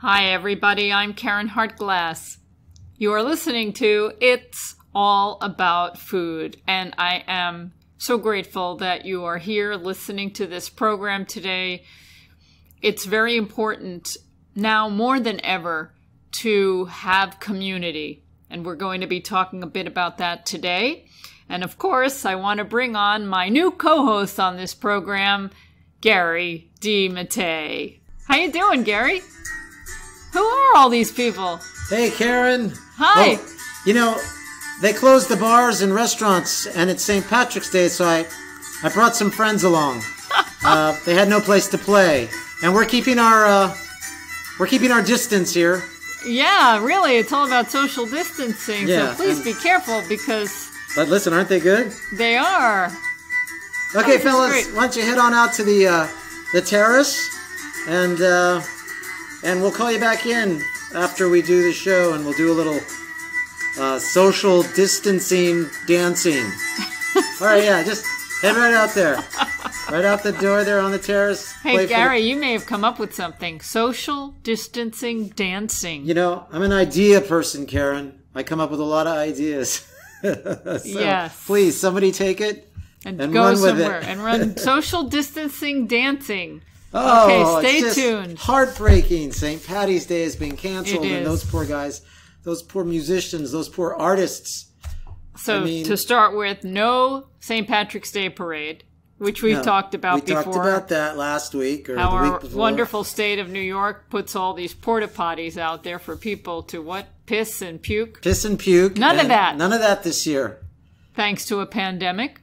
Hi everybody, I'm Karen Hartglass. You are listening to It's All About Food, and I am so grateful that you are here listening to this program today. It's very important now more than ever to have community, and we're going to be talking a bit about that today. And of course, I want to bring on my new co-host on this program, Gary D. Mattei. How you doing, Gary? Who are all these people? Hey, Karen. Hi. Well, you know, they closed the bars and restaurants, and it's St. Patrick's Day, so I brought some friends along. They had no place to play, and we're keeping our distance here. Yeah, really, it's all about social distancing. Yeah, so please be careful because. But listen, aren't they good? They are. Okay, fellas, why don't you head on out to the terrace, and we'll call you back in after we do the show, and we'll do a little social distancing dancing. All right, yeah, just head right out there. Right out the door there on the terrace. Hey, Gary, you may have come up with something. Social distancing dancing. You know, I'm an idea person, Karen. I come up with a lot of ideas. So yes. Please, somebody take it and go run somewhere with it. And run social distancing dancing. Oh, okay, stay tuned. Heartbreaking. St. Patty's Day has been canceled, and is. those poor guys, those poor musicians, those poor artists. So to start with, no St. Patrick's Day parade, which we've talked about before. We talked about that last week or how the week our before. Wonderful state of New York puts all these porta potties out there for people to what? Piss and puke? Piss and puke. None of that. None of that this year. Thanks to a pandemic.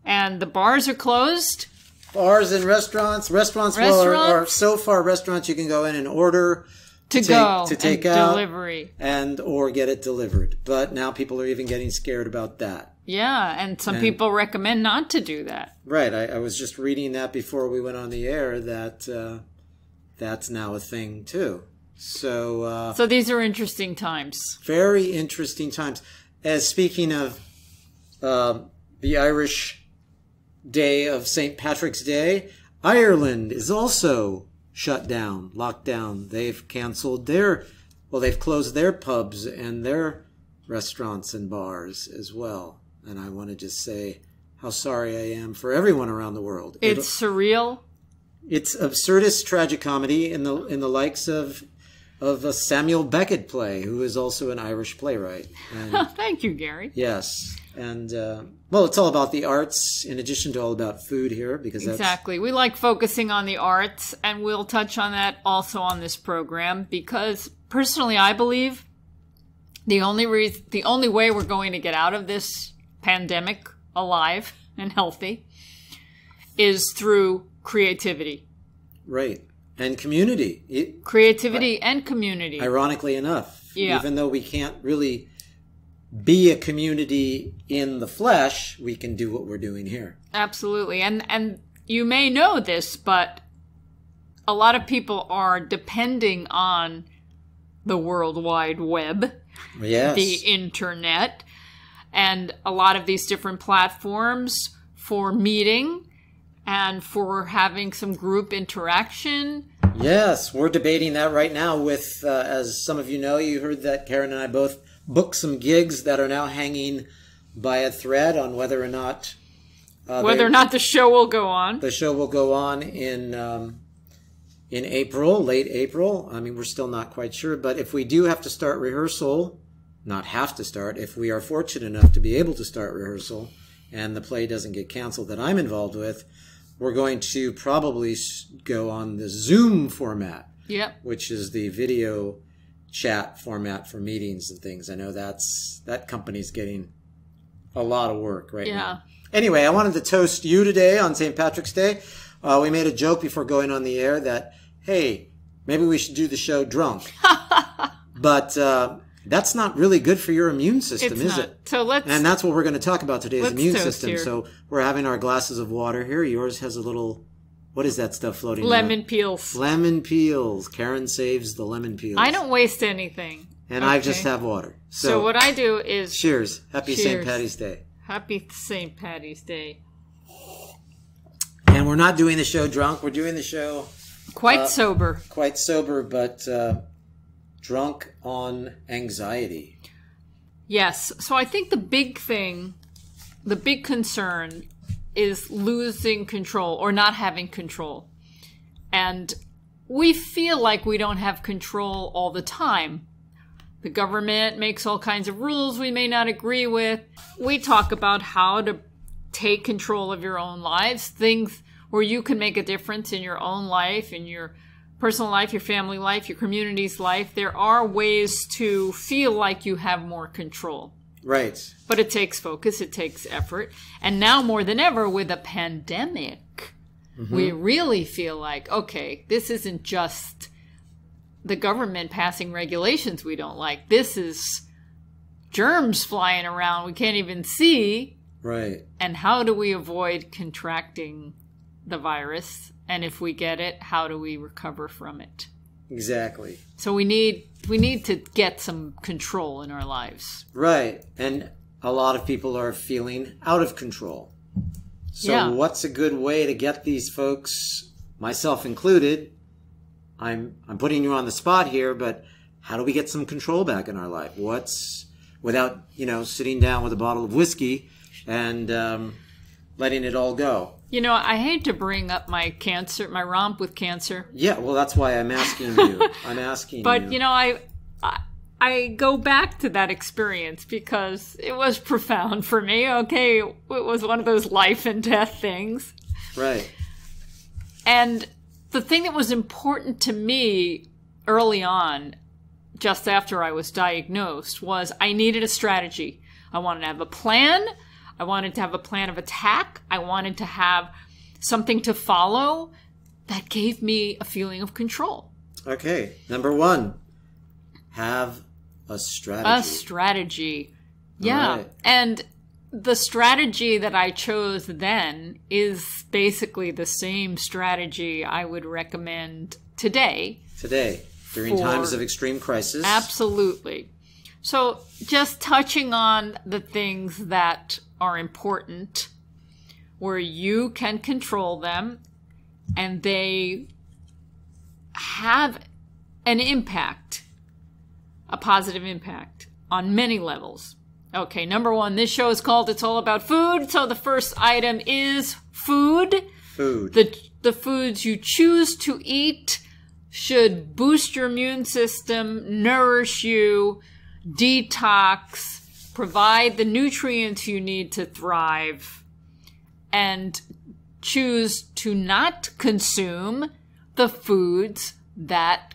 And the bars are closed. Bars and restaurants. Restaurants, well, are so far restaurants you can go in and order to take out delivery and or get it delivered. But now people are even getting scared about that. Yeah, and some people recommend not to do that. Right. I was just reading that before we went on the air that that's now a thing too. So these are interesting times. Very interesting times. As speaking of the Irish Day of St. Patrick's Day, Ireland is also shut down, locked down. They've canceled they've closed their pubs and their restaurants and bars as well. And I want to just say how sorry I am for everyone around the world. It's surreal. It's absurdist tragicomedy in the likes of a Samuel Beckett play, who is also an Irish playwright. And, thank you, Gary. Yes. And, well, it's all about the arts in addition to all about food here. Because exactly. We like focusing on the arts, and we'll touch on that also on this program because personally I believe the only way we're going to get out of this pandemic alive and healthy is through creativity. Right. And community. Creativity and community. Ironically enough. Yeah. Even though we can't really be a community in the flesh, we can do what we're doing here. Absolutely. And you may know this, but a lot of people are depending on the World Wide Web, yes, the internet, and a lot of these different platforms for meeting and for having some group interaction. Yes, we're debating that right now with, as some of you know, you heard that Karen and I both booked some gigs that are now hanging by a thread on whether or not the show will go on. The show will go on in April, late April. I mean, we're still not quite sure, but if we do have to start rehearsal, not have to start, if we are fortunate enough to be able to start rehearsal and the play doesn't get canceled that I'm involved with, we're going to probably go on the Zoom format, which is the video chat format for meetings and things. I know that company's getting a lot of work right now. Anyway, I wanted to toast you today on St. Patrick's Day. We made a joke before going on the air that, hey, maybe we should do the show drunk. But that's not really good for your immune system, is it? So and that's what we're going to talk about today, is immune system. Here. So we're having our glasses of water here. Yours has a little, what is that stuff floating around? Lemon peels. Lemon peels. Karen saves the lemon peels. I don't waste anything. And I just have water. So what I do is... Cheers. Happy St. Patty's Day. Happy St. Patty's Day. And we're not doing the show drunk. We're doing the show... Quite sober. Quite sober, but drunk on anxiety. Yes. So I think the big concern is losing control or not having control. And we feel like we don't have control all the time. The government makes all kinds of rules we may not agree with. We talk about how to take control of your own lives, things where you can make a difference in your own life, in your personal life, your family life, your community's life. There are ways to feel like you have more control. Right. But it takes focus, it takes effort. And now more than ever with a pandemic, we really feel like, okay, this isn't just the government passing regulations we don't like. This is germs flying around we can't even see. Right. And how do we avoid contracting the virus? And if we get it, how do we recover from it? Exactly. So we need to get some control in our lives. Right. And a lot of people are feeling out of control. So what's a good way to get these folks, myself included, I'm putting you on the spot here, but how do we get some control back in our life? Without, sitting down with a bottle of whiskey and letting it all go? I hate to bring up my romp with cancer. Yeah, well, that's why I'm asking you. But, I go back to that experience because it was profound for me. Okay, it was one of those life and death things. Right. And the thing that was important to me early on, just after I was diagnosed, was I needed a strategy. I wanted to have a plan. I wanted to have a plan of attack. I wanted to have something to follow that gave me a feeling of control. Okay. Number 1, have a strategy. A strategy. Yeah. Right. And the strategy that I chose then is basically the same strategy I would recommend today. During times of extreme crisis. Absolutely. So just touching on the things that are important, where you can control them, and they have an impact, a positive impact on many levels. Okay, number 1, this show is called It's All About Food. So the first item is food. Food. The foods you choose to eat should boost your immune system, nourish you, detox, provide the nutrients you need to thrive, and choose to not consume the foods that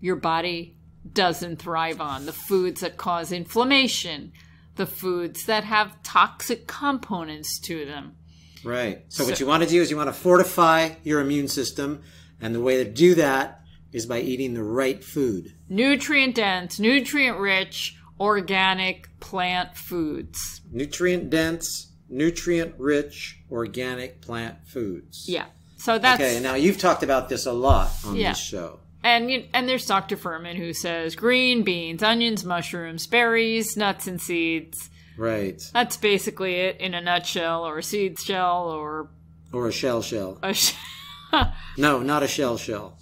your body doesn't thrive on, the foods that cause inflammation, the foods that have toxic components to them. Right. So what you want to do is you want to fortify your immune system, and the way to do that is by eating the right food. Nutrient-dense, nutrient-rich, organic plant foods. Nutrient-dense, nutrient-rich, organic plant foods. Yeah. So that's... Okay, now you've talked about this a lot on this show. And there's Dr. Furman who says green beans, onions, mushrooms, berries, nuts, and seeds. Right. That's basically it in a nutshell, or a seed shell, or a shell. No, not a shell.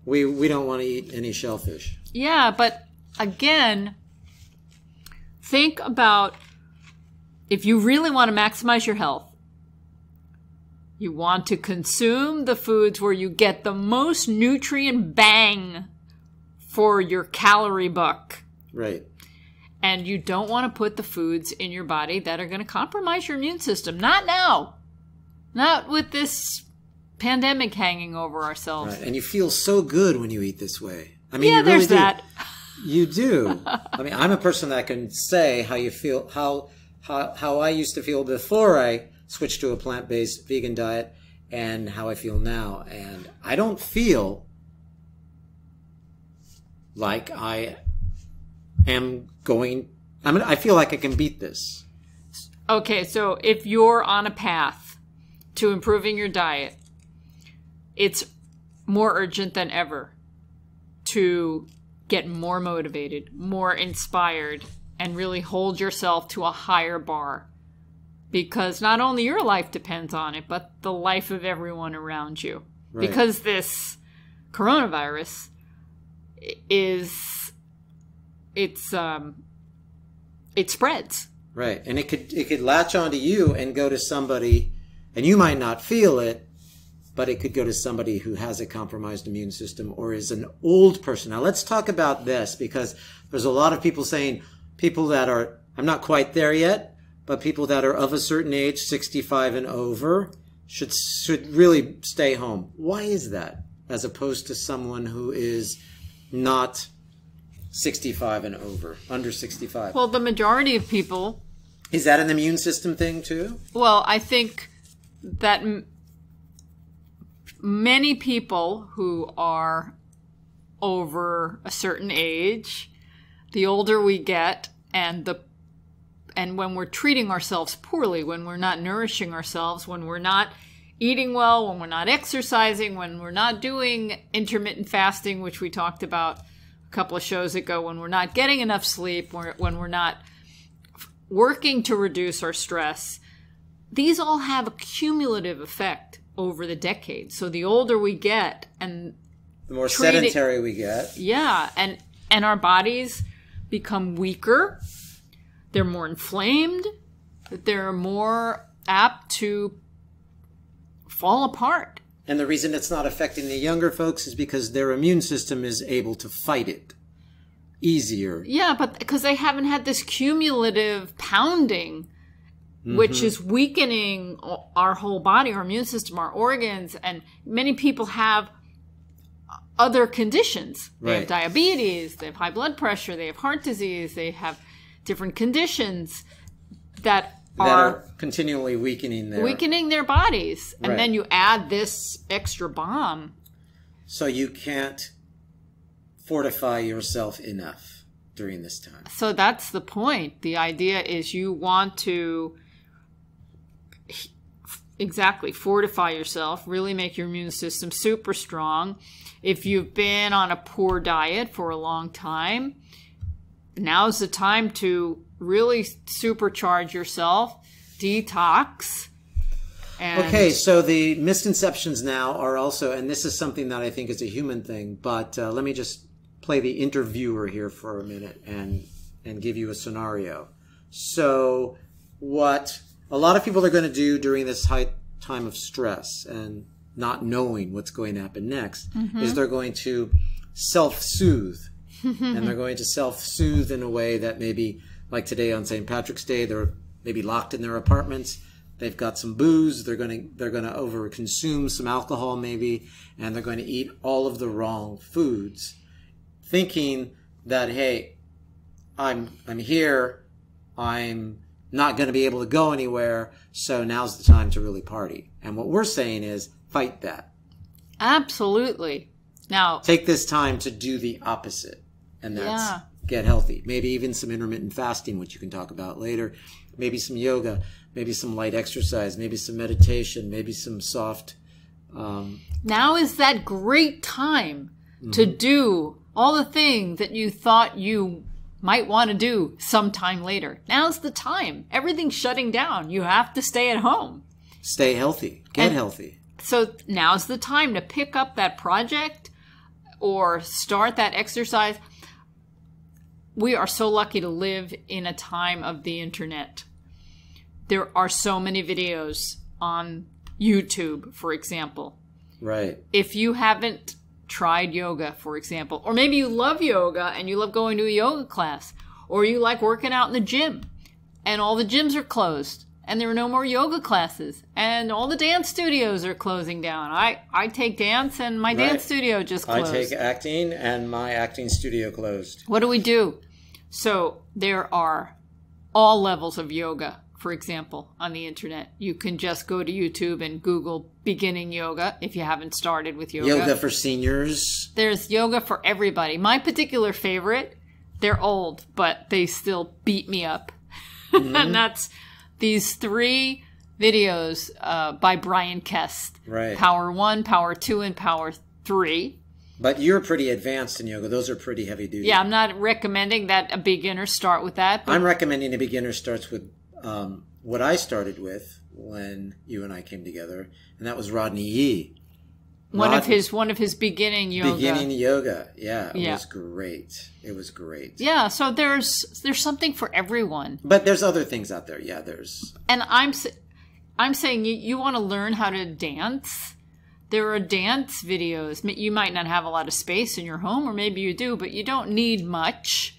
We don't want to eat any shellfish. Yeah, but again, think about if you really want to maximize your health, you want to consume the foods where you get the most nutrient bang for your calorie buck. Right. And you don't want to put the foods in your body that are going to compromise your immune system. Not now. Not with this pandemic hanging over ourselves. Right. And you feel so good when you eat this way. I mean, yeah, you really there's that. You do. I mean, I'm a person that can say how you feel, how I used to feel before I switched to a plant-based vegan diet and how I feel now. And I don't feel like I am going... I feel like I can beat this. Okay, so if you're on a path to improving your diet, it's more urgent than ever to get more motivated, more inspired, and really hold yourself to a higher bar. Because not only your life depends on it, but the life of everyone around you. Right. Because this coronavirus it spreads. Right. And it could latch onto you and go to somebody, and you might not feel it, but it could go to somebody who has a compromised immune system or is an old person. Now, let's talk about this, because there's a lot of people saying people that are, I'm not quite there yet, but people that are of a certain age, 65 and over, should really stay home. Why is that, as opposed to someone who is not 65 and over, under 65? Well, the majority of people... Is that an immune system thing too? Well, I think that many people who are over a certain age, the older we get, and when we're treating ourselves poorly, when we're not nourishing ourselves, when we're not eating well, when we're not exercising, when we're not doing intermittent fasting, which we talked about a couple of shows ago, when we're not getting enough sleep, when we're not working to reduce our stress, these all have a cumulative effect over the decades. So the older we get and the more sedentary we get. Yeah, and our bodies become weaker. They're more inflamed. They're more apt to fall apart. And the reason it's not affecting the younger folks is because their immune system is able to fight it easier. Yeah, but because they haven't had this cumulative pounding, which is weakening our whole body, our immune system, our organs. And many people have other conditions. They have diabetes, they have high blood pressure, they have heart disease, they have different conditions that are continually weakening their bodies. And then you add this extra bomb. So you can't fortify yourself enough during this time. So that's the point. The idea is you want to fortify yourself, really make your immune system super strong. If you've been on a poor diet for a long time, now's the time to really supercharge yourself, detox. Okay, so the misconceptions now are also, and this is something that I think is a human thing, but let me just play the interviewer here for a minute and give you a scenario. So what a lot of people are going to do during this time of stress and not knowing what's going to happen next is they're going to self-soothe. And they're going to self-soothe in a way that maybe, like today on St. Patrick's Day, they're maybe locked in their apartments. They've got some booze. They're going to over-consume some alcohol maybe, and they're going to eat all of the wrong foods, thinking that, hey, I'm here. I'm not going to be able to go anywhere, so now's the time to really party. And what we're saying is fight that. Absolutely. Now, take this time to do the opposite, and that's get healthy. Maybe even some intermittent fasting, which you can talk about later. Maybe some yoga, maybe some light exercise, maybe some meditation, maybe some soft. Now is that great time to do all the things that you thought you might want to do sometime later. Now's the time. Everything's shutting down. You have to stay at home. Stay healthy. Get healthy. So now's the time to pick up that project or start that exercise. We are so lucky to live in a time of the internet. There are so many videos on YouTube, for example. Right. If you haven't tried yoga, for example, or maybe you love yoga and you love going to a yoga class, or you like working out in the gym and all the gyms are closed and there are no more yoga classes and all the dance studios are closing down. I take dance and my dance studio just closed. I take acting and my acting studio closed. What do we do? So there are all levels of yoga, for example, on the internet. You can just go to YouTube and Google beginning yoga if you haven't started with yoga. Yoga for seniors. There's yoga for everybody. My particular favorite, they're old, but they still beat me up. And that's these 3 videos by Brian Kest. Right. Power 1, Power 2, and Power 3. But you're pretty advanced in yoga. Those are pretty heavy duty. Yeah, I'm not recommending that a beginner start with that. But I'm recommending a beginner starts with what I started with when you and I came together, and that was Rodney Yee. One of his beginning yoga. Beginning yoga. Yeah. Yeah. Was great. It was great. Yeah. So there's something for everyone. But there's other things out there. Yeah, there's. And I'm saying you want to learn how to dance. There are dance videos. You might not have a lot of space in your home, or maybe you do, but you don't need much.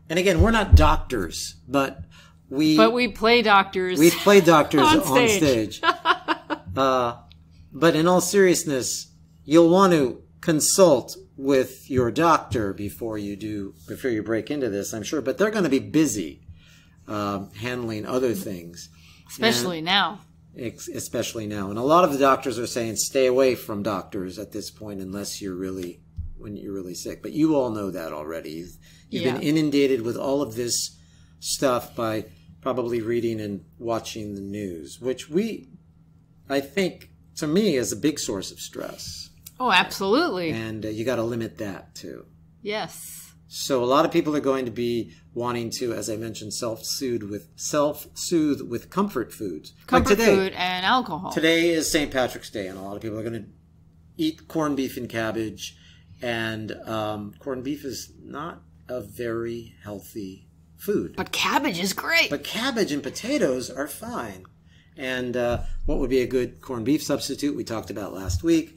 And again, we're not doctors, but we play doctors. We play doctors on on stage. But in all seriousness, you'll want to consult with your doctor before you break into this, I'm sure. But they're going to be busy handling other things, especially now. Especially now, and a lot of the doctors are saying stay away from doctors at this point unless when you're really sick. But you all know that already. You've been inundated with all of this stuff by probably reading and watching the news, which I think, to me, is a big source of stress. Oh, absolutely. And you got to limit that too. Yes. So a lot of people are going to be wanting to, as I mentioned, self-soothe with comfort foods. Comfort food and alcohol. Today is St. Patrick's Day, and a lot of people are going to eat corned beef and cabbage. And corned beef is not a very healthy food. But cabbage is great. But cabbage and potatoes are fine. And what would be a good corned beef substitute? We talked about last week.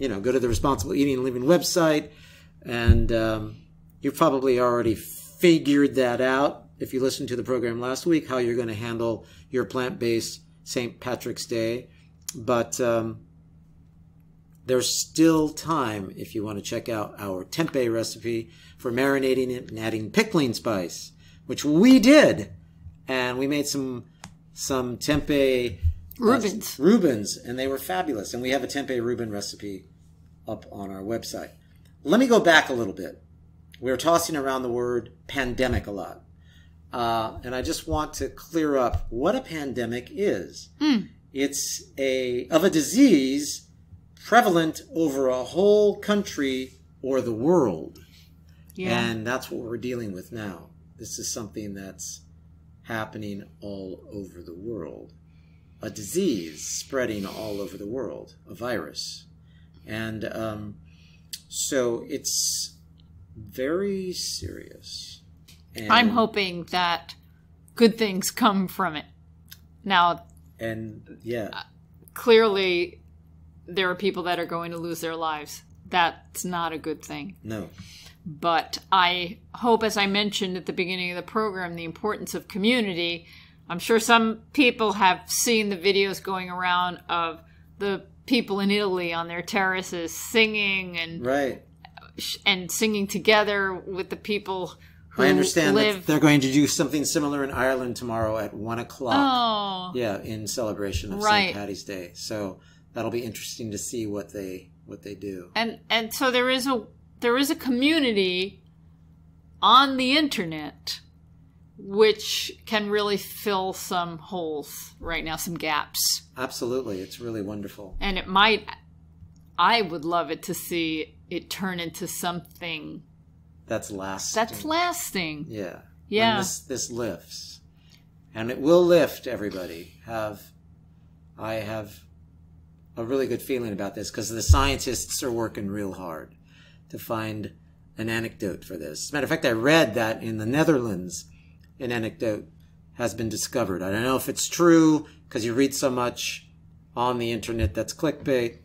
Go to the Responsible Eating and Living website, and you've probably already figured that out if you listened to the program last week, how you're going to handle your plant-based St. Patrick's Day. But there's still time if you want to check out our tempeh recipe for marinating it and adding pickling spice, which we did. And we made some tempeh Reubens, and they were fabulous. And we have a tempeh Reuben recipe up on our website. Let me go back a little bit. We're tossing around the word pandemic a lot. And I just want to clear up what a pandemic is. It's of a disease prevalent over a whole country or the world. Yeah. And that's what we're dealing with now. This is something that's happening all over the world. A disease spreading all over the world, a virus. And so it's very serious. And I'm hoping that good things come from it. Now, clearly there are people that are going to lose their lives. That's not a good thing. No. But I hope, as I mentioned at the beginning of the program, the importance of community. I'm sure some people have seen the videos going around of the people in Italy on their terraces singing and singing together with the people who I understand live. That they're going to do something similar in Ireland tomorrow at 1:00. Oh, yeah, in celebration of St. Patty's Day. So that'll be interesting to see what they do. And so there is a community on the internet which can really fill some holes right now, some gaps. Absolutely. It's really wonderful. And I would love it to see it turn into something that's lasting. That's lasting. Yeah. Yeah. When this lifts. And it will lift, everybody. I have a really good feeling about this because the scientists are working real hard to find an antidote for this. As a matter of fact, I read that in the Netherlands, an antidote has been discovered. I don't know if it's true because you read so much on the internet that's clickbait,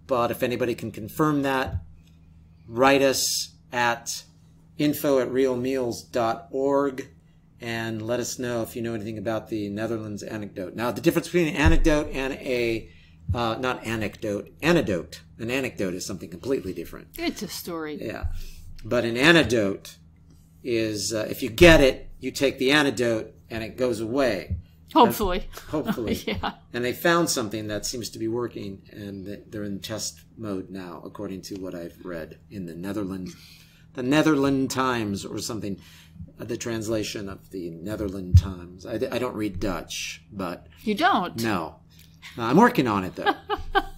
but if anybody can confirm that, write us at info@realmeals.org and let us know if you know anything about the Netherlands anecdote. Now, the difference between an anecdote and anecdote. An anecdote is something completely different. It's a story. Yeah. But an antidote is, if you get it, you take the antidote and it goes away. Hopefully. Hopefully. Yeah. And they found something that seems to be working, and they're in test mode now, according to what I've read in the Netherlands Times or something, the translation of the Netherlands Times. I don't read Dutch, but... You don't? No. I'm working on it, though.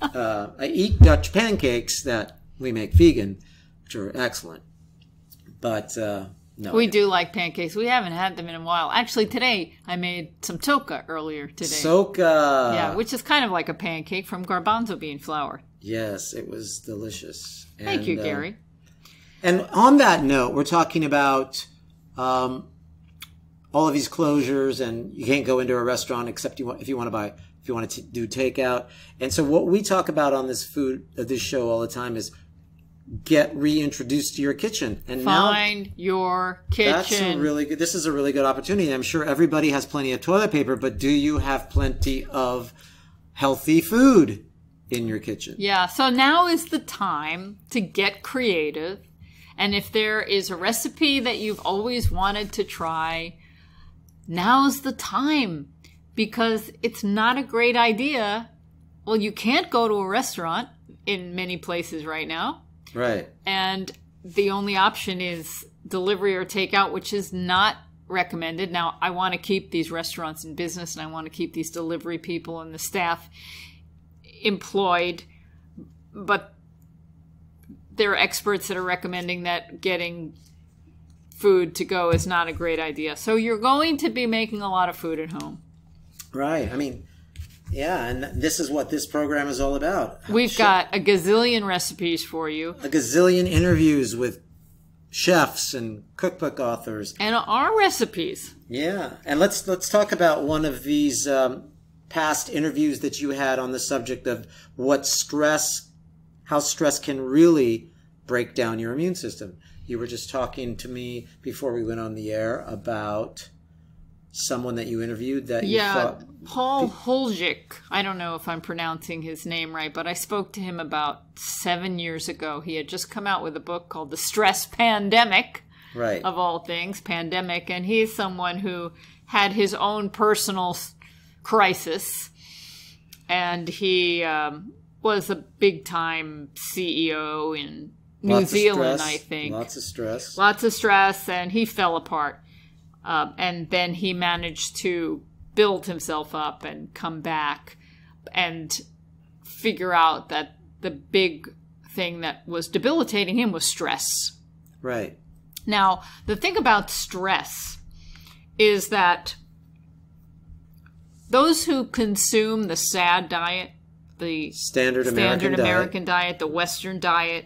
I eat Dutch pancakes that we make vegan, which are excellent. But... no, we do like pancakes. We haven't had them in a while. Actually, today I made some toka earlier today. Soka. Yeah, which is kind of like a pancake from garbanzo bean flour. Yes, it was delicious. Thank you, Gary. And on that note, we're talking about all of these closures, and you can't go into a restaurant except if you want to do takeout. And so what we talk about on this show all the time is get reintroduced to your kitchen. And find your kitchen. This is a really good opportunity. I'm sure everybody has plenty of toilet paper, but do you have plenty of healthy food in your kitchen? Yeah, so now is the time to get creative. And if there is a recipe that you've always wanted to try, now's the time, because it's not a great idea. Well, you can't go to a restaurant in many places right now. Right. And the only option is delivery or takeout, which is not recommended. Now, I want to keep these restaurants in business, and I want to keep these delivery people and the staff employed, but there are experts that are recommending that getting food to go is not a great idea. So you're going to be making a lot of food at home. Right. I mean, yeah, and this is what this program is all about. We've got a gazillion recipes for you. A gazillion interviews with chefs and cookbook authors. And our recipes. Yeah. And let's talk about one of these past interviews that you had on the subject of how stress can really break down your immune system. You were just talking to me before we went on the air about someone that you interviewed that you thought... Paul Huljich. I don't know if I'm pronouncing his name right, but I spoke to him about 7 years ago. He had just come out with a book called The Stress Pandemic, right, of all things, pandemic, and he's someone who had his own personal crisis, and he was a big-time CEO in New Zealand, I think. Lots of stress. Lots of stress, and he fell apart. And then he managed to build himself up and come back and figure out that the big thing that was debilitating him was stress. Right. Now, the thing about stress is that those who consume the SAD diet, the Standard American diet, the Western diet,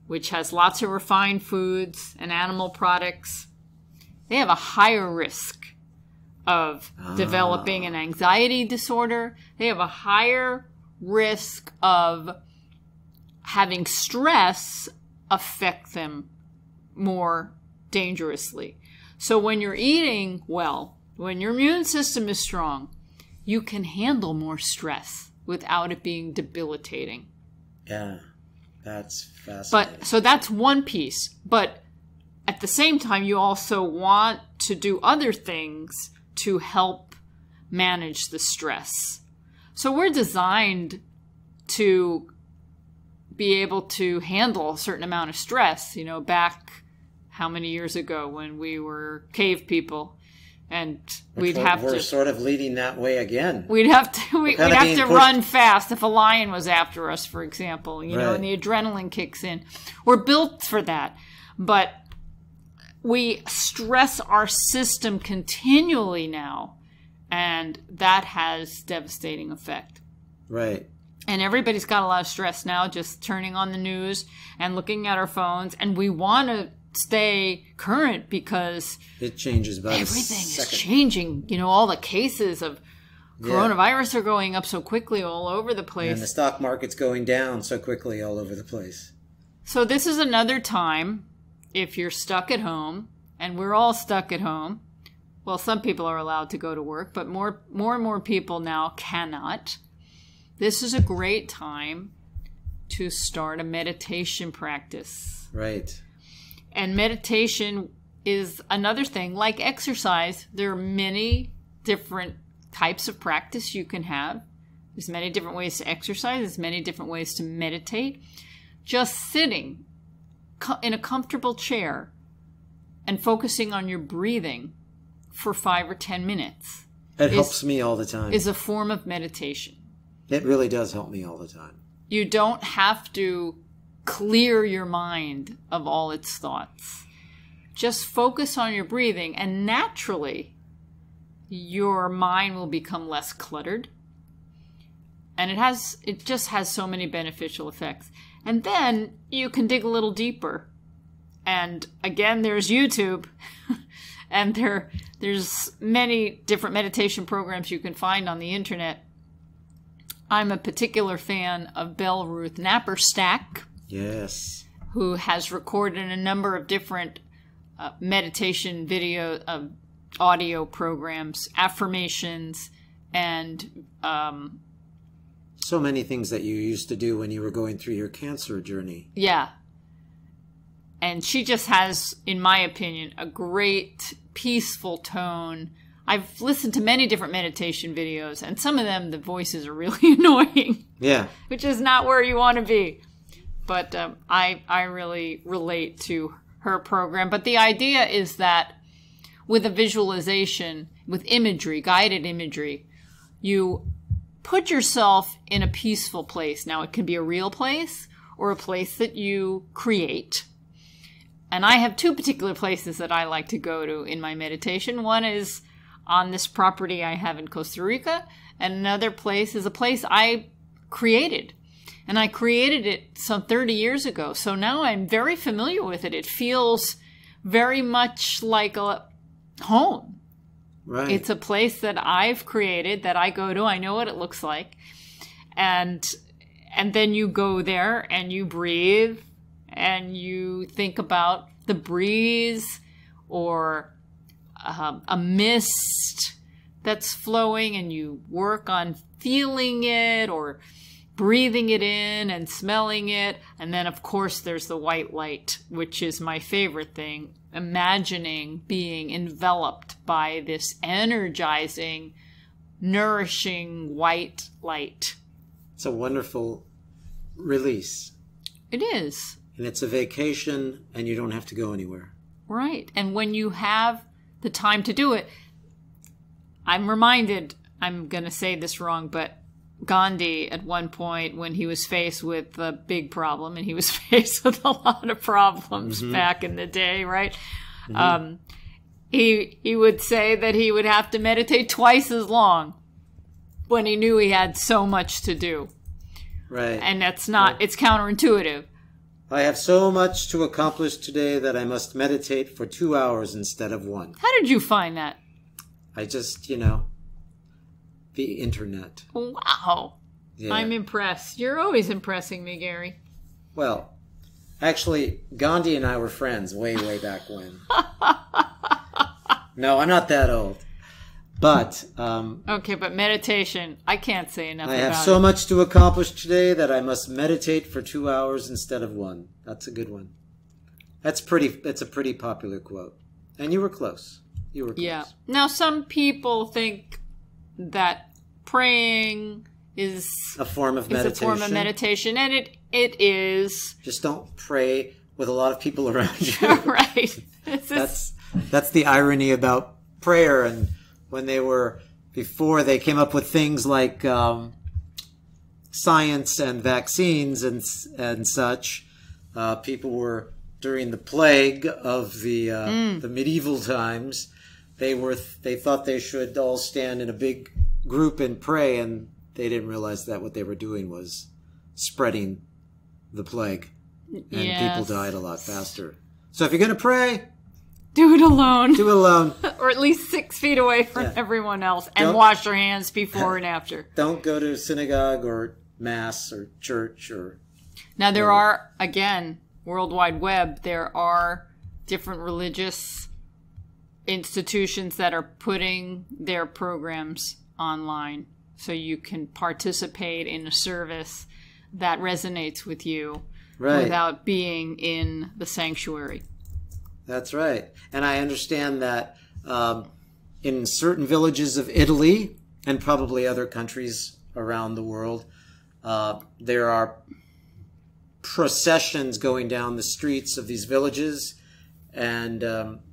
which has lots of refined foods and animal products, they have a higher risk of developing an anxiety disorder. They have a higher risk of having stress affect them more dangerously. So when you're eating well, when your immune system is strong, you can handle more stress without it being debilitating. Yeah, that's fascinating. So that's one piece. But at the same time, you also want to do other things to help manage the stress. So we're designed to be able to handle a certain amount of stress. You know, back how many years ago when we were cave people, and we're sort of leading that way again. We'd have to run fast if a lion was after us, for example. You know, and the adrenaline kicks in. We're built for that, but we stress our system continually now, and that has devastating effect. Right. And everybody's got a lot of stress now, just turning on the news and looking at our phones, and we want to stay current because it changes by everything is changing. You know, all the cases of coronavirus are going up so quickly all over the place. And the stock market's going down so quickly all over the place. So this is another time, if you're stuck at home, and we're all stuck at home, well, some people are allowed to go to work, but more and more people now cannot. This is a great time to start a meditation practice. Right. And meditation is another thing. Like exercise, there are many different types of practice you can have. There's many different ways to exercise. There's many different ways to meditate. Just sitting in a comfortable chair and focusing on your breathing for 5 or 10 minutes. It helps me all the time. Is a form of meditation. It really does help me all the time. You don't have to clear your mind of all its thoughts. Just focus on your breathing, and naturally, your mind will become less cluttered. And it just has so many beneficial effects. And then you can dig a little deeper. And again, there's YouTube. And there's many different meditation programs you can find on the internet. I'm a particular fan of Belle Ruth Napperstack. Yes. Who has recorded a number of different meditation audio programs, affirmations, and so many things that you used to do when you were going through your cancer journey. Yeah. And she just has, in my opinion, a great, peaceful tone. I've listened to many different meditation videos, and some of them, the voices are really annoying. Yeah. Which is not where you want to be. But I really relate to her program. But the idea is that with a visualization, with imagery, guided imagery, you put yourself in a peaceful place. Now, it can be a real place or a place that you create. And I have two particular places that I like to go to in my meditation. One is on this property I have in Costa Rica, and another place is a place I created. And I created it some 30 years ago. So now I'm very familiar with it. It feels very much like a home. Right. It's a place that I've created, that I go to. I know what it looks like. And then you go there and you breathe and you think about the breeze or a mist that's flowing, and you work on feeling it or breathing it in and smelling it. And then, of course, there's the white light, which is my favorite thing. Imagining being enveloped by this energizing, nourishing white light. It's a wonderful release. It is. And it's a vacation, and you don't have to go anywhere. Right. And when you have the time to do it, I'm reminded, I'm going to say this wrong, but Gandhi, at one point, when he was faced with a big problem, and he was faced with a lot of problems back in the day, right? Mm-hmm. He would say that he would have to meditate twice as long when he knew he had so much to do. Right. And that's not, it's counterintuitive. I have so much to accomplish today that I must meditate for 2 hours instead of 1. How did you find that? I just, the internet. Wow. Yeah. I'm impressed. You're always impressing me, Gary. Well, actually, Gandhi and I were friends way, way back when. No, I'm not that old. But... okay, but meditation, I can't say enough about it. I have so much to accomplish today that I must meditate for 2 hours instead of 1. That's a good one. That's a pretty popular quote. And you were close. You were close. Yeah. Now, some people think that praying is a form of meditation. And it is. Just don't pray with a lot of people around you. Right. That's the irony about prayer. And when before they came up with things like science and vaccines and such, people were, during the plague of the medieval times, they thought they should all stand in a big group and pray, and they didn't realize that what they were doing was spreading the plague, and people died a lot faster. So if you're going to pray, do it alone. Do it alone. Or at least 6 feet away from everyone else, and wash your hands before and after. Don't go to synagogue or mass or church or... Now there are, again, World Wide Web, there are different religious institutions that are putting their programs online, so you can participate in a service that resonates with you without being in the sanctuary. That's right. And I understand that in certain villages of Italy and probably other countries around the world, there are processions going down the streets of these villages, and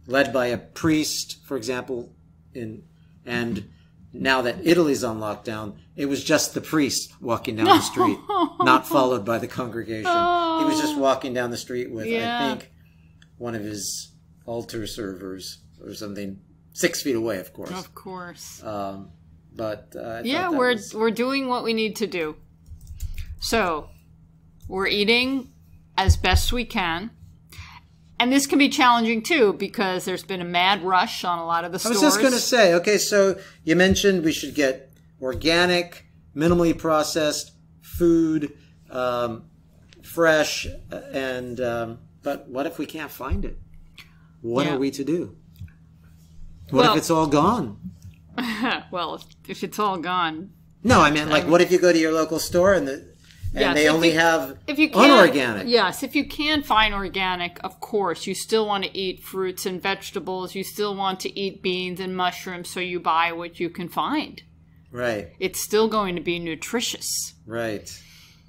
led by a priest, for example. And now that Italy's on lockdown, it was just the priest walking down the street, not followed by the congregation. He was just walking down the street with, I think, one of his altar servers or something, 6 feet away, of course. Of course. But yeah, we're doing what we need to do. So we're eating as best we can. And this can be challenging, too, because there's been a mad rush on a lot of the stores. I was just going to say, okay, so you mentioned we should get organic, minimally processed food, fresh, and but what if we can't find it? What are we to do? What if it's all gone? Well, if it's all gone. No, I mean, like, what if you go to your local store and they only have unorganic? Yes, if you can find organic, of course, you still want to eat fruits and vegetables. You still want to eat beans and mushrooms, so you buy what you can find. Right. It's still going to be nutritious. Right.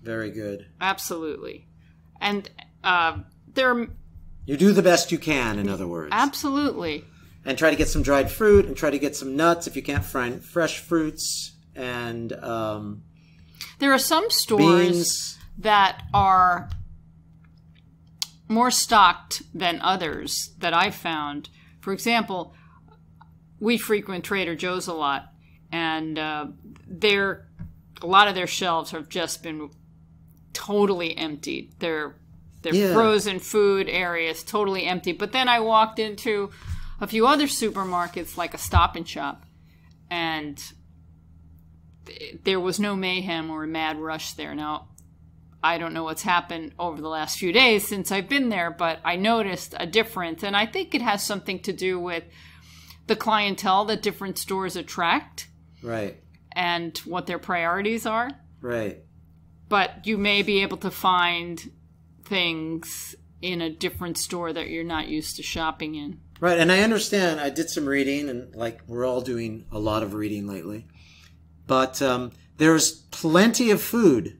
Very good. Absolutely. And you do the best you can, in other words. Absolutely. And try to get some dried fruit and try to get some nuts if you can't find fresh fruits. And there are some stores that are more stocked than others that I've found. For example, we frequent Trader Joe's a lot, and a lot of their shelves have just been totally emptied. Their frozen food areas totally empty. But then I walked into a few other supermarkets, like a Stop and Shop, and there was no mayhem or a mad rush there. Now, I don't know what's happened over the last few days since I've been there, but I noticed a difference, and I think it has something to do with the clientele that different stores attract. Right. And what their priorities are. Right. But you may be able to find things in a different store that you're not used to shopping in. Right, and I understand. I did some reading, and like we're all doing a lot of reading lately. But there's plenty of food.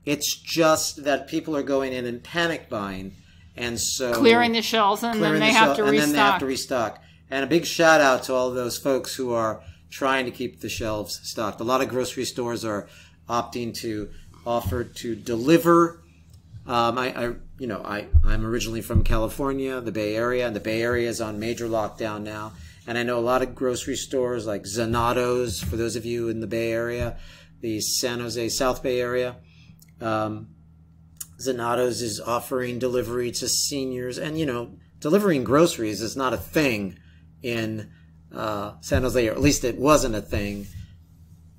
It's just that people are going in and panic buying, and so clearing the shelves, and then they have to restock. And then they have to restock. And a big shout out to all those folks who are trying to keep the shelves stocked. A lot of grocery stores are opting to offer to deliver. I'm originally from California, the Bay Area, and the Bay Area is on major lockdown now. And I know a lot of grocery stores like Zanotto's, for those of you in the Bay Area, the San Jose South Bay Area. Zanotto's is offering delivery to seniors. And, delivering groceries is not a thing in San Jose, or at least it wasn't a thing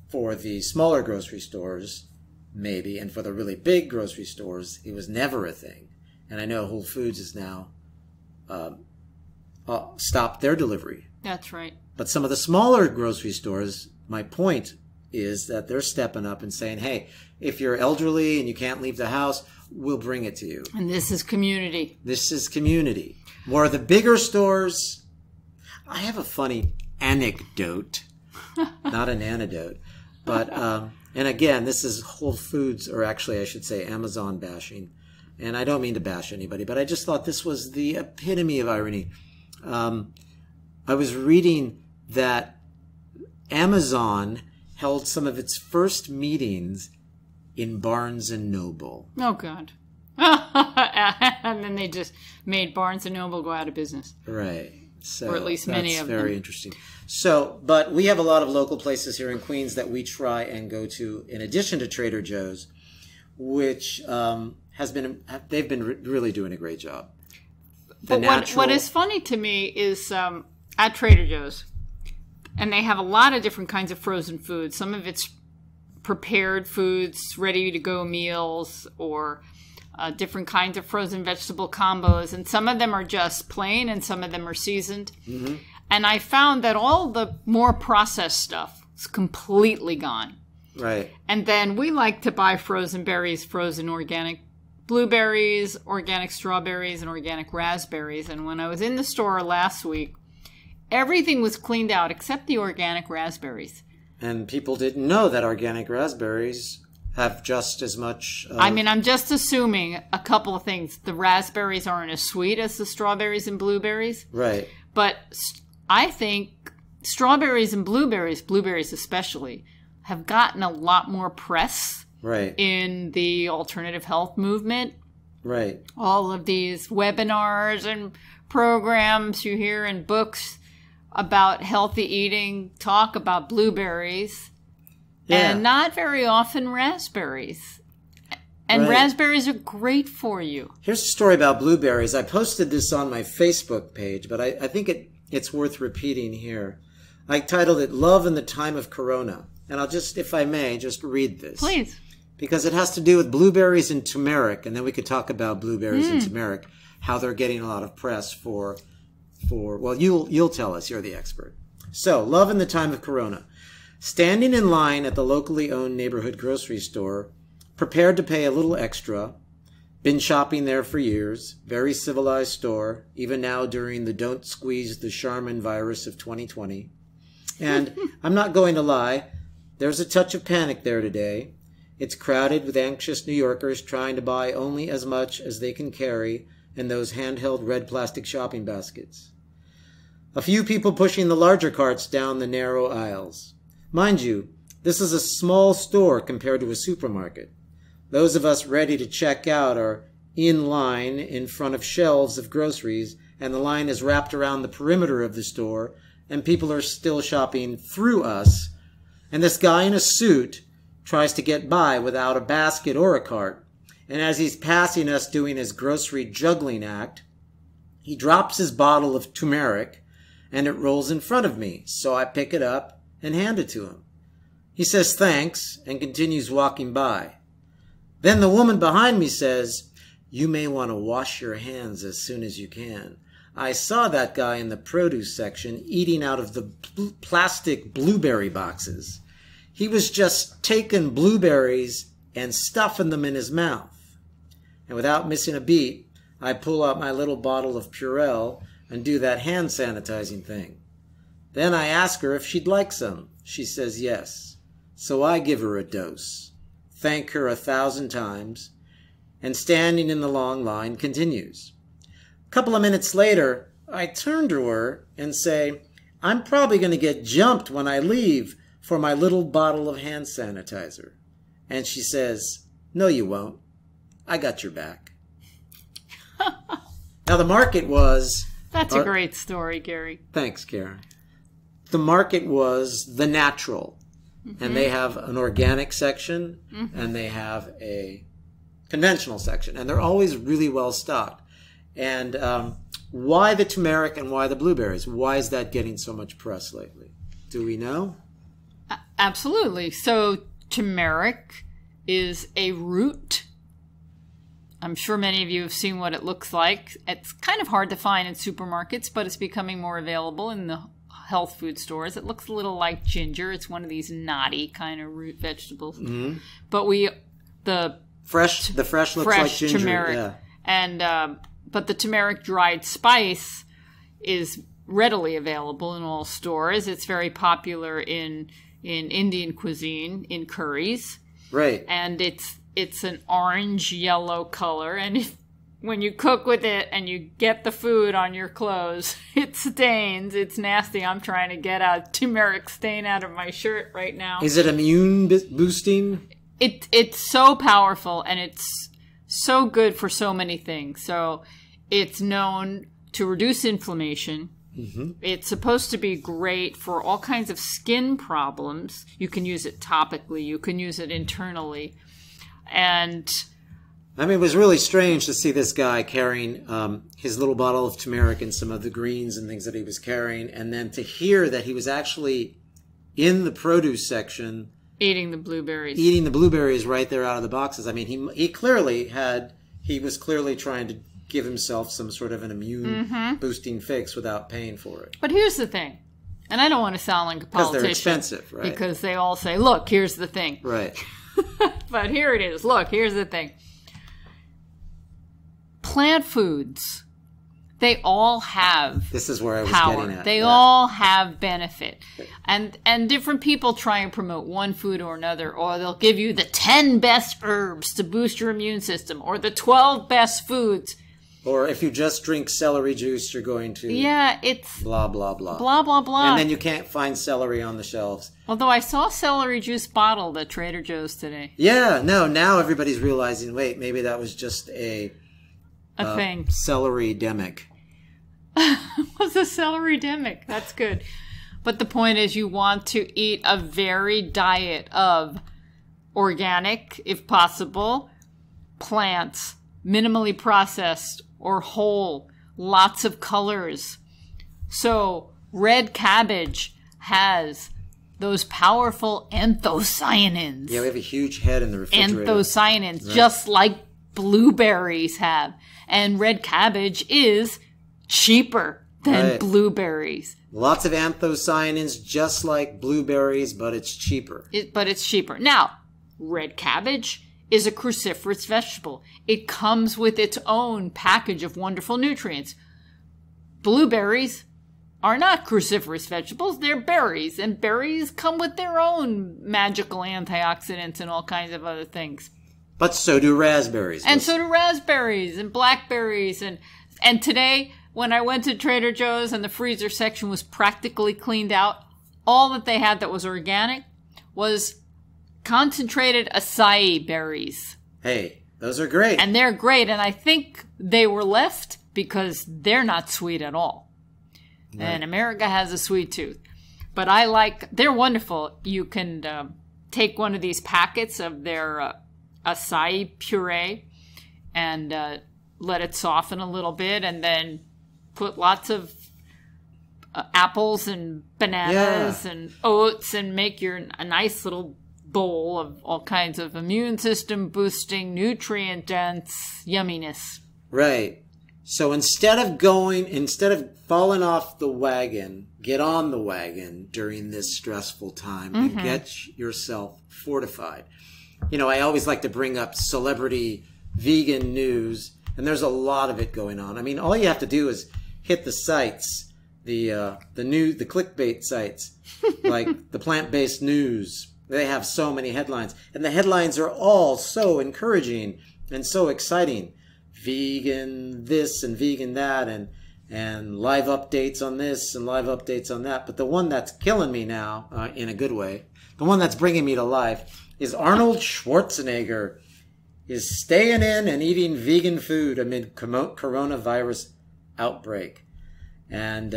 for the smaller grocery stores, maybe. And for the really big grocery stores, it was never a thing. And I know Whole Foods has now stopped their delivery. That's right. But some of the smaller grocery stores, my point is that they're stepping up and saying, hey, if you're elderly and you can't leave the house, we'll bring it to you. And this is community. This is community. More of the bigger stores. I have a funny anecdote, not an antidote. But, and again, this is Whole Foods, or actually I should say Amazon bashing. And I don't mean to bash anybody, but I just thought this was the epitome of irony. I was reading that Amazon held some of its first meetings in Barnes & Noble. Oh, God. And then they just made Barnes & Noble go out of business. Right. So or at least many of them. That's very interesting. So, but we have a lot of local places here in Queens that we try and go to in addition to Trader Joe's, which they've been really doing a great job. But what is funny to me is at Trader Joe's, and they have a lot of different kinds of frozen foods. Some of it's prepared foods, ready-to-go meals, or different kinds of frozen vegetable combos. And some of them are just plain, and some of them are seasoned. Mm-hmm. And I found that all the more processed stuff is completely gone. Right. And then we like to buy frozen berries, frozen organic blueberries, organic strawberries, and organic raspberries. And when I was in the store last week, everything was cleaned out except the organic raspberries. And people didn't know that organic raspberries have just as much... I'm just assuming a couple of things. The raspberries aren't as sweet as the strawberries and blueberries. Right. But I think strawberries and blueberries especially, have gotten a lot more press. Right. In the alternative health movement. Right. All of these webinars and programs you hear in books about healthy eating talk about blueberries Yeah. and not very often raspberries. And Right. raspberries are great for you. Here's a story about blueberries. I posted this on my Facebook page, but I think it's worth repeating here. I titled it Love in the Time of Corona. And I'll just, if I may, just read this. Please. Because it has to do with blueberries and turmeric, and then we could talk about blueberries and turmeric, how they're getting a lot of press for well, you'll tell us, you're the expert. So, love in the time of Corona. Standing in line at the locally owned neighborhood grocery store, prepared to pay a little extra, been shopping there for years, very civilized store, even now during the don't squeeze the Charmin virus of 2020. And I'm not going to lie, there's a touch of panic there today. It's crowded with anxious New Yorkers trying to buy only as much as they can carry in those handheld red plastic shopping baskets. A few people pushing the larger carts down the narrow aisles. Mind you, this is a small store compared to a supermarket. Those of us ready to check out are in line in front of shelves of groceries, and the line is wrapped around the perimeter of the store, and people are still shopping through us. And this guy in a suit tries to get by without a basket or a cart. And as he's passing us doing his grocery juggling act, he drops his bottle of turmeric and it rolls in front of me. So I pick it up and hand it to him. He says thanks and continues walking by. Then the woman behind me says, "You may want to wash your hands as soon as you can. I saw that guy in the produce section eating out of the plastic blueberry boxes. He was just taking blueberries and stuffing them in his mouth." And without missing a beat, I pull out my little bottle of Purell and do that hand sanitizing thing. Then I ask her if she'd like some. She says yes. So I give her a dose, thank her 1,000 times, and standing in the long line continues. A couple of minutes later, I turn to her and say, "I'm probably going to get jumped when I leave for my little bottle of hand sanitizer." And she says, "No, you won't. I got your back." Now the market was... That's a great story, Gary. Thanks, Karen. The market was the natural. And they have an organic section and they have a conventional section. And they're always really well stocked. And why the turmeric and why the blueberries? Why is that getting so much press lately? Do we know? Absolutely. So turmeric is a root. I'm sure many of you have seen what it looks like. It's kind of hard to find in supermarkets, but it's becoming more available in the health food stores. It looks a little like ginger. It's one of these knotty kind of root vegetables. But the fresh looks like ginger. Turmeric, yeah. And but the turmeric dried spice is readily available in all stores. It's very popular in Indian cuisine, in curries. Right. And it's an orange-yellow color. And when you cook with it and you get the food on your clothes, it stains. It's nasty. I'm trying to get a turmeric stain out of my shirt right now. Is it immune boosting? It's so powerful, and it's so good for so many things. So it's known to reduce inflammation. It's supposed to be great for all kinds of skin problems. You can use it topically. You can use it internally. And I mean, it was really strange to see this guy carrying his little bottle of turmeric and some of the greens and things that he was carrying, and then to hear that he was actually in the produce section eating the blueberries right there out of the boxes. I mean, he was clearly trying to give himself some sort of an immune boosting fix without paying for it. But here's the thing, and I don't want to sound like a politician. Because they're expensive, right? Because they all say, look, here's the thing. Right. But here it is. Look, here's the thing. Plant foods, they all have This is where I was power. getting at. They all have benefit. And different people try and promote one food or another, or they'll give you the 10 best herbs to boost your immune system, or the 12 best foods. Or if you just drink celery juice, you're going to... Yeah, it's... Blah, blah, blah. Blah, blah, blah. And then you can't find celery on the shelves. Although I saw celery juice bottled at Trader Joe's today. Yeah, no, now everybody's realizing, wait, maybe that was just a thing. Celery-demic. was a celery-demic. That's good. But the point is you want to eat a varied diet of organic, if possible, plants, minimally processed or whole, lots of colors. So red cabbage has those powerful anthocyanins. Yeah, we have a huge head in the refrigerator. Anthocyanins, right. Just like blueberries have. And red cabbage is cheaper than right. blueberries. Lots of anthocyanins, just like blueberries, but it's cheaper. But it's cheaper. Now, red cabbage is a cruciferous vegetable. It comes with its own package of wonderful nutrients. Blueberries are not cruciferous vegetables. They're berries, and berries come with their own magical antioxidants and all kinds of other things. But so do raspberries. And so do raspberries and blackberries. And today, when I went to Trader Joe's and the freezer section was practically cleaned out, all that they had that was organic was concentrated acai berries. Hey, those are great. And they're great. And I think they were left because they're not sweet at all. Right. And America has a sweet tooth. But they're wonderful. You can take one of these packets of their acai puree and let it soften a little bit, and then put lots of apples and bananas and oats and make a nice little bowl of all kinds of immune system boosting, nutrient dense yumminess. Right. So instead of falling off the wagon, get on the wagon during this stressful time and get yourself fortified. You know, I always like to bring up celebrity vegan news, and there's a lot of it going on. I mean, all you have to do is hit the sites, the clickbait sites, like the plant-based news. They have so many headlines, and the headlines are all so encouraging and so exciting. Vegan this and vegan that, and live updates on this and live updates on that. But the one that's killing me now, in a good way, the one that's bringing me to life, is Arnold Schwarzenegger is staying in and eating vegan food amid coronavirus outbreak. And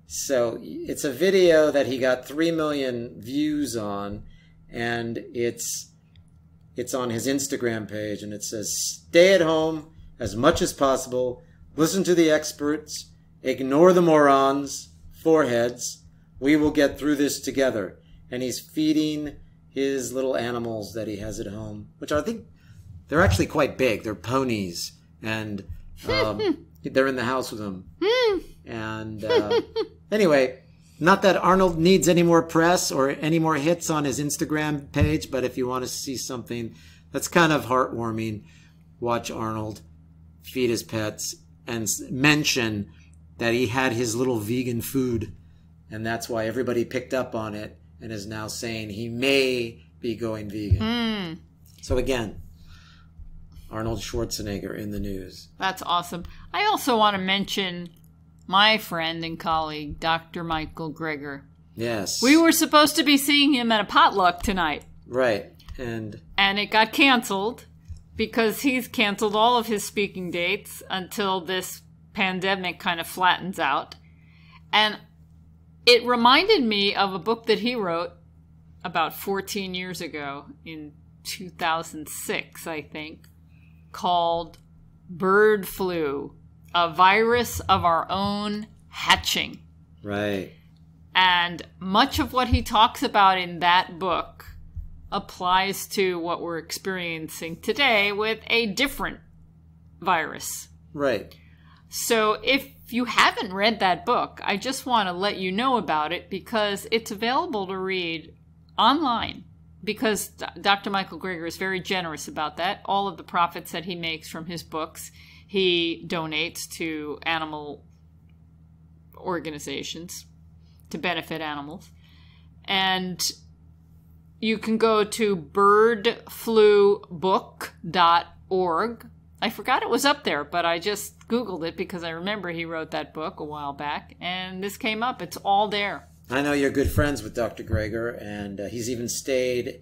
so it's a video that he got 3 million views on, and it's on his Instagram page, and it says, "Stay at home as much as possible, listen to the experts, ignore the morons, foreheads, we will get through this together." And he's feeding his little animals that he has at home, which I think they're actually quite big. They're ponies, and they're in the house with him. And anyway, not that Arnold needs any more press or any more hits on his Instagram page, but if you want to see something that's kind of heartwarming, watch Arnold feed his pets and mention that he had his little vegan food, and that's why everybody picked up on it and is now saying he may be going vegan. So again, Arnold Schwarzenegger in the news. That's awesome. I also want to mention my friend and colleague, Dr. Michael Greger. Yes. We were supposed to be seeing him at a potluck tonight. Right. And it got canceled because he's canceled all of his speaking dates until this pandemic kind of flattens out. And it reminded me of a book that he wrote about 14 years ago, in 2006, I think, called Bird Flu, a virus of our own hatching. right. And much of what he talks about in that book applies to what we're experiencing today with a different virus. Right. So if you haven't read that book, I just want to let you know about it because it's available to read online. Because Dr. Michael Greger is very generous about that. All of the profits that he makes from his books, he donates to animal organizations to benefit animals. And you can go to birdflubook.org. I forgot it was up there, but I just Googled it because I remember he wrote that book a while back, and this came up. It's all there. I know you're good friends with Dr. Greger, and he's even stayed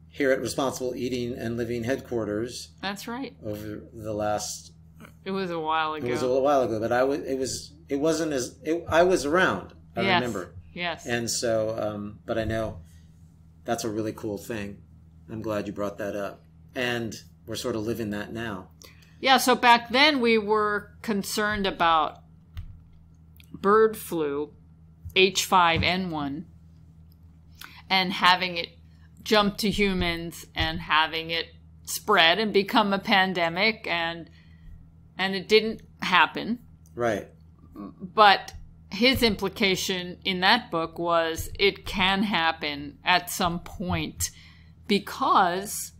here at Responsible Eating and Living headquarters. That's right. Over the last... It was a while ago. It was a while ago, but it it wasn't as I was around. I Yes. remember. Yes. And so, but I know that's a really cool thing. I'm glad you brought that up. And we're sort of living that now. Yeah, so back then we were concerned about bird flu, H5N1, and having it jump to humans and having it spread and become a pandemic, and it didn't happen. Right. But his implication in that book was it can happen at some point because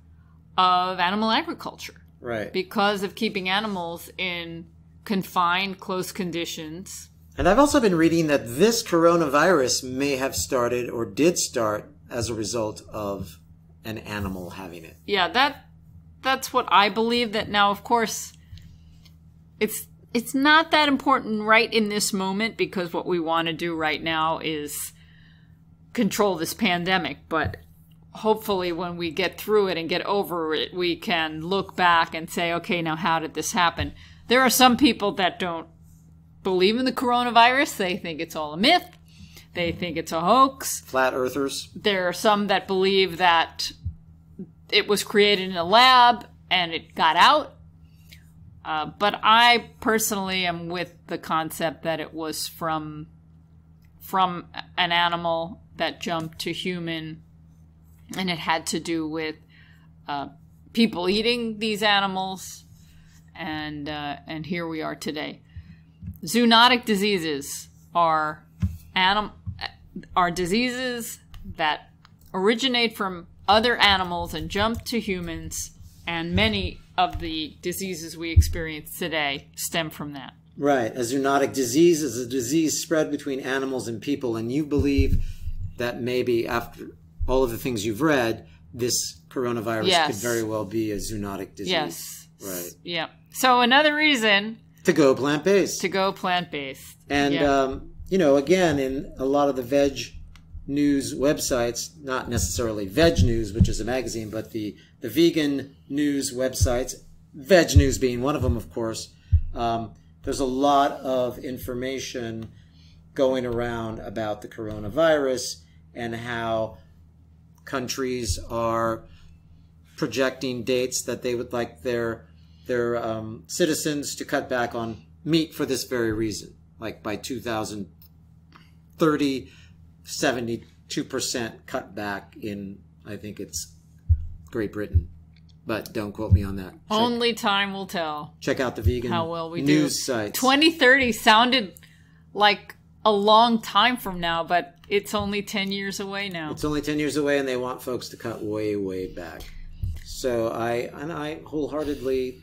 of animal agriculture. Right. Because of keeping animals in confined, close conditions. And I've also been reading that this coronavirus may have started or did start as a result of an animal having it. Yeah, that's what I believe. That now, of course, it's not that important right in this moment, because what we want to do right now is control this pandemic. But hopefully when we get through it and get over it, we can look back and say, okay, now how did this happen? There are some people that don't believe in the coronavirus. They think it's all a myth. They think it's a hoax. Flat earthers. There are some that believe that it was created in a lab and it got out. But I personally am with the concept that it was from an animal that jumped to human, and it had to do with people eating these animals, and here we are today. Zoonotic diseases are diseases that originate from other animals and jump to humans, and many of the diseases we experience today stem from that. Right. A zoonotic disease is a disease spread between animals and people, and you believe that maybe after all of the things you've read, this coronavirus could very well be a zoonotic disease. Yes. Right. Yeah. So another reason to go plant-based. And, you know, again, in a lot of the veg news websites, not necessarily Veg News, which is a magazine, but the vegan news websites, Veg News being one of them, of course, there's a lot of information going around about the coronavirus and how countries are projecting dates that they would like their citizens to cut back on meat for this very reason. Like by 2030, 72% cut back in, I think it's Great Britain. But don't quote me on that. Only time will tell. Check out the vegan how well we news sites. 2030 sounded like a long time from now, but it's only 10 years away now. It's only 10 years away, and they want folks to cut way, way back. So I wholeheartedly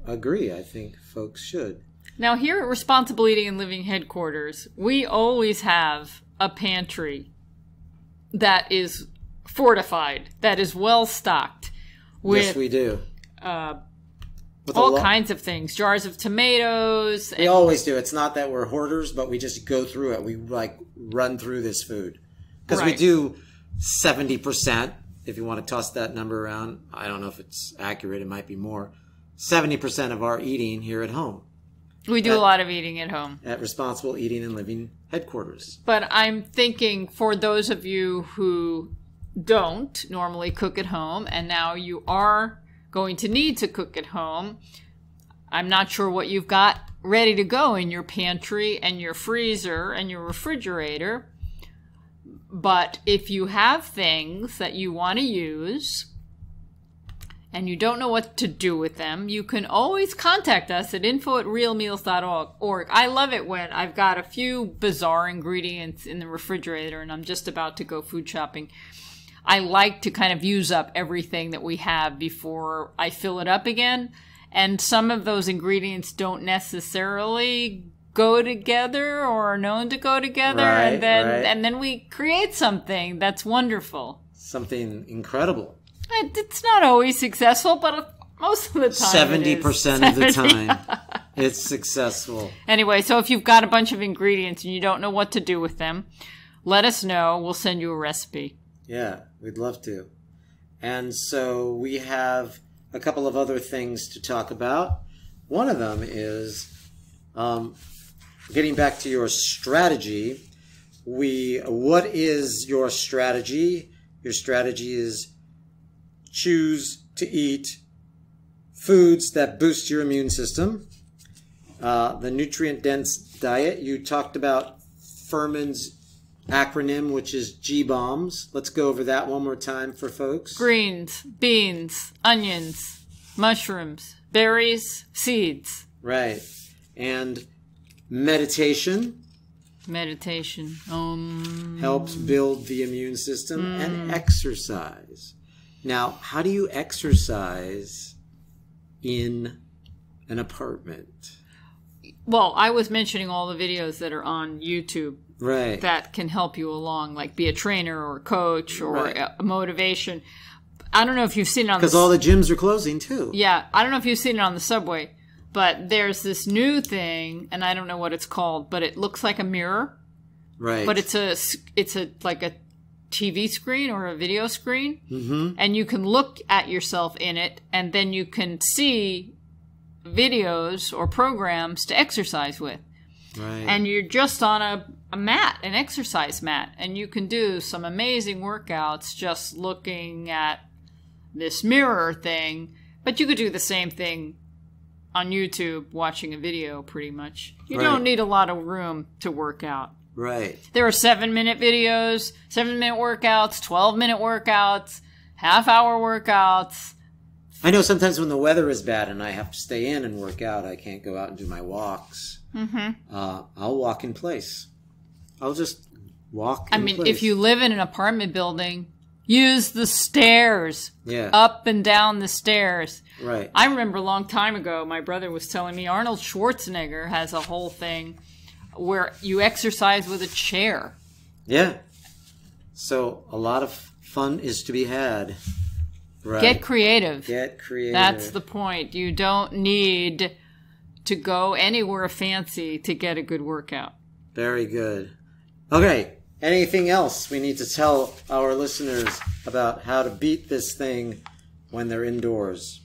agree. I think folks should. Now, here at Responsible Eating and Living headquarters, we always have a pantry that is fortified, that is well stocked. Yes, we do. All kinds of things. Jars of tomatoes. We always do. It's not that we're hoarders, but we just go through it. We run through this food. Because we do 70%, if you want to toss that number around. I don't know if it's accurate. It might be more. 70% of our eating here at home. We do a lot of eating at home. At Responsible Eating and Living headquarters. But I'm thinking for those of you who don't normally cook at home, and now you are going to need to cook at home, I'm not sure what you've got ready to go in your pantry and your freezer and your refrigerator. But if you have things that you want to use and you don't know what to do with them, you can always contact us at info@realmeals.org. I love it when I've got a few bizarre ingredients in the refrigerator and I'm just about to go food shopping. I like to kind of use up everything that we have before I fill it up again. And some of those ingredients don't necessarily go together or are known to go together. And then we create something that's wonderful. Something incredible. It's not always successful, but most of the time 70% of the time it's successful. Anyway, so if you've got a bunch of ingredients and you don't know what to do with them, let us know. We'll send you a recipe. Yeah, we'd love to. And so we have a couple of other things to talk about. One of them is getting back to your strategy, what is your strategy? Your strategy is choose to eat foods that boost your immune system. The nutrient-dense diet, you talked about Furman's acronym, which is G-BOMBS. Let's go over that one more time for folks. Greens, beans, onions, mushrooms, berries, seeds. Right. And meditation. Meditation. Helps build the immune system. And exercise. Now, how do you exercise in an apartment? Well, I was mentioning all the videos that are on YouTube. Right. That can help you along, like be a trainer or a coach or right. a motivation. I don't know if you've seen it on because all the gyms are closing too. Yeah, I don't know if you've seen it on the subway, but there's this new thing, and I don't know what it's called, but it looks like a mirror. Right. But it's like a TV screen or a video screen, and you can look at yourself in it, and then you can see videos or programs to exercise with. Right. And you're just on a mat, an exercise mat, and you can do some amazing workouts just looking at this mirror thing. But you could do the same thing on YouTube watching a video pretty much. You right. don't need a lot of room to work out. Right. There are 7-minute videos, 7-minute workouts, 12-minute workouts, half-hour workouts. I know sometimes when the weather is bad and I have to stay in and work out, I can't go out and do my walks. I'll walk in place. I'll just walk in place. If you live in an apartment building, use the stairs. Yeah. Up and down the stairs. Right. I remember a long time ago, my brother was telling me Arnold Schwarzenegger has a whole thing where you exercise with a chair. Yeah. So a lot of fun is to be had. Right. Get creative. Get creative. That's the point. You don't need to go anywhere fancy to get a good workout. Very good. Okay. Anything else we need to tell our listeners about how to beat this thing when they're indoors?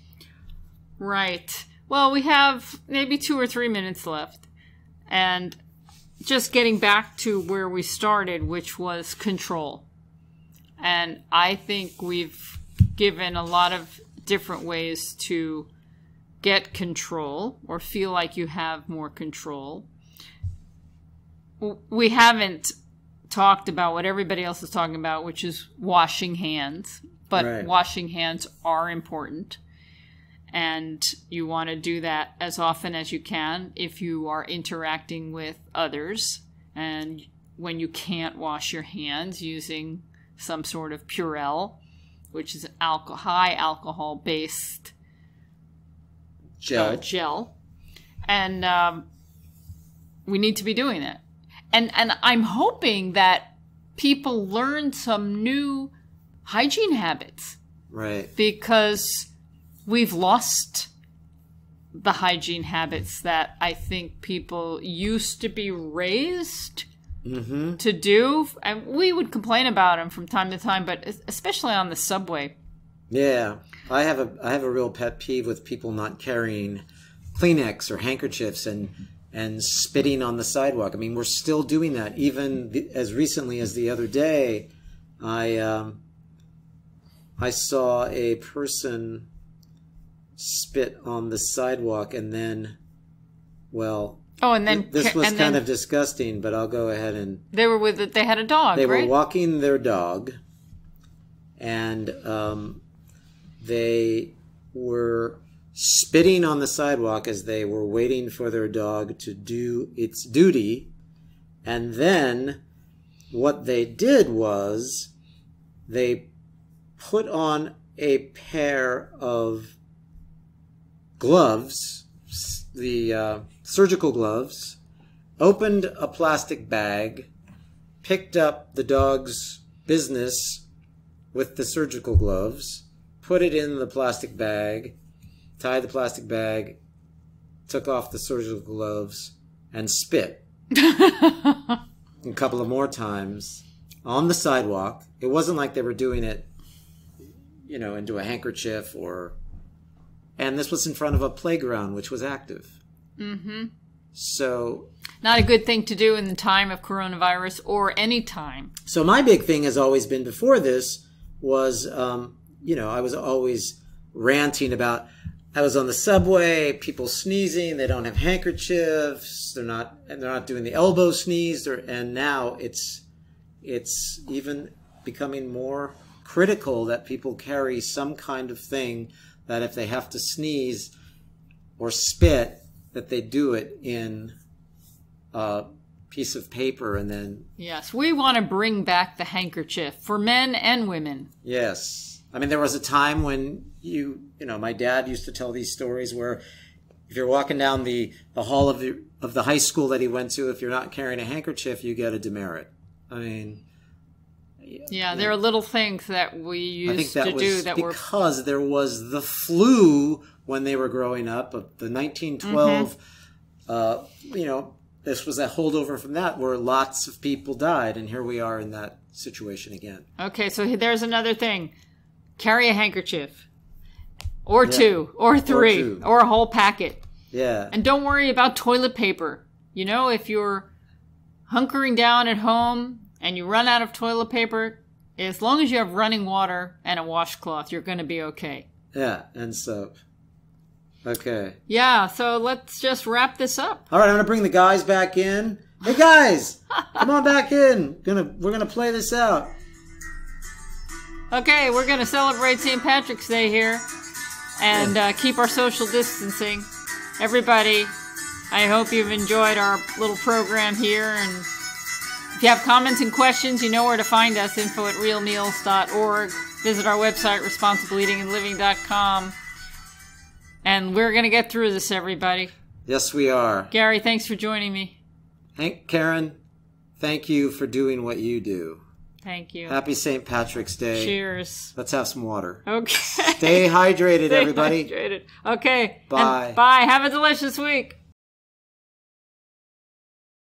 Right. Well, we have maybe 2 or 3 minutes left. And just getting back to where we started, which was control. And I think we've given a lot of different ways to get control or feel like you have more control. We haven't talked about what everybody else is talking about, which is washing hands. But right. Washing hands are important. And you want to do that as often as you can if you are interacting with others. And when you can't wash your hands, using some sort of Purell, which is high alcohol-based gel. And we need to be doing that. And I'm hoping that people learn some new hygiene habits. Right. Because we've lost the hygiene habits that I think people used to be raised to do. And we would complain about them from time to time, but especially on the subway. Yeah. I have a real pet peeve with people not carrying Kleenex or handkerchiefs and spitting on the sidewalk. I mean, we're still doing that. Even as recently as the other day, I saw a person spit on the sidewalk and then, well... Oh, and then... This was kind of disgusting, but I'll go ahead and... They had a dog, They right? were walking their dog, and they were spitting on the sidewalk as they were waiting for their dog to do its duty. And then what they did was they put on a pair of gloves, the surgical gloves, opened a plastic bag, picked up the dog's business with the surgical gloves, put it in the plastic bag, tied the plastic bag, took off the surgical gloves, and spit a couple of more times on the sidewalk. It wasn't like they were doing it, into a handkerchief or... And this was in front of a playground, which was active. So not a good thing to do in the time of coronavirus or any time. So my big thing has always been before this was, I was always ranting about, I was on the subway, people sneezing, they don't have handkerchiefs, they're not doing the elbow sneeze, and now it's even becoming more critical that people carry some kind of thing that if they have to sneeze or spit, that they do it in a piece of paper and then... Yes, we want to bring back the handkerchief for men and women. Yes. I mean, there was a time when my dad used to tell these stories where if you're walking down the hall of the high school that he went to, if you're not carrying a handkerchief, you get a demerit. I mean... Yeah, there are little things that we used to do that were... because there was the flu when they were growing up, of the 1912, this was a holdover from that where lots of people died, and here we are in that situation again. Okay, so there's another thing. Carry a handkerchief. Or two, or three, or a whole packet. Yeah. And don't worry about toilet paper. If you're hunkering down at home and you run out of toilet paper, as long as you have running water and a washcloth, you're going to be okay. Yeah, and soap. Okay. Yeah, so let's just wrap this up. All right, I'm going to bring the guys back in. Hey, guys! Come on back in. We're going to play this out. Okay, we're going to celebrate St. Patrick's Day here and keep our social distancing. Everybody, I hope you've enjoyed our little program here. And if you have comments and questions, you know where to find us, info@realmeals.org. Visit our website, responsibleeatingandliving.com. And we're going to get through this, everybody. Yes, we are. Gary, thanks for joining me. Hank, Karen, thank you for doing what you do. Thank you. Happy St. Patrick's Day. Cheers. Let's have some water. Okay. Stay hydrated, everybody. Stay hydrated. Okay. Bye. And bye. Have a delicious week.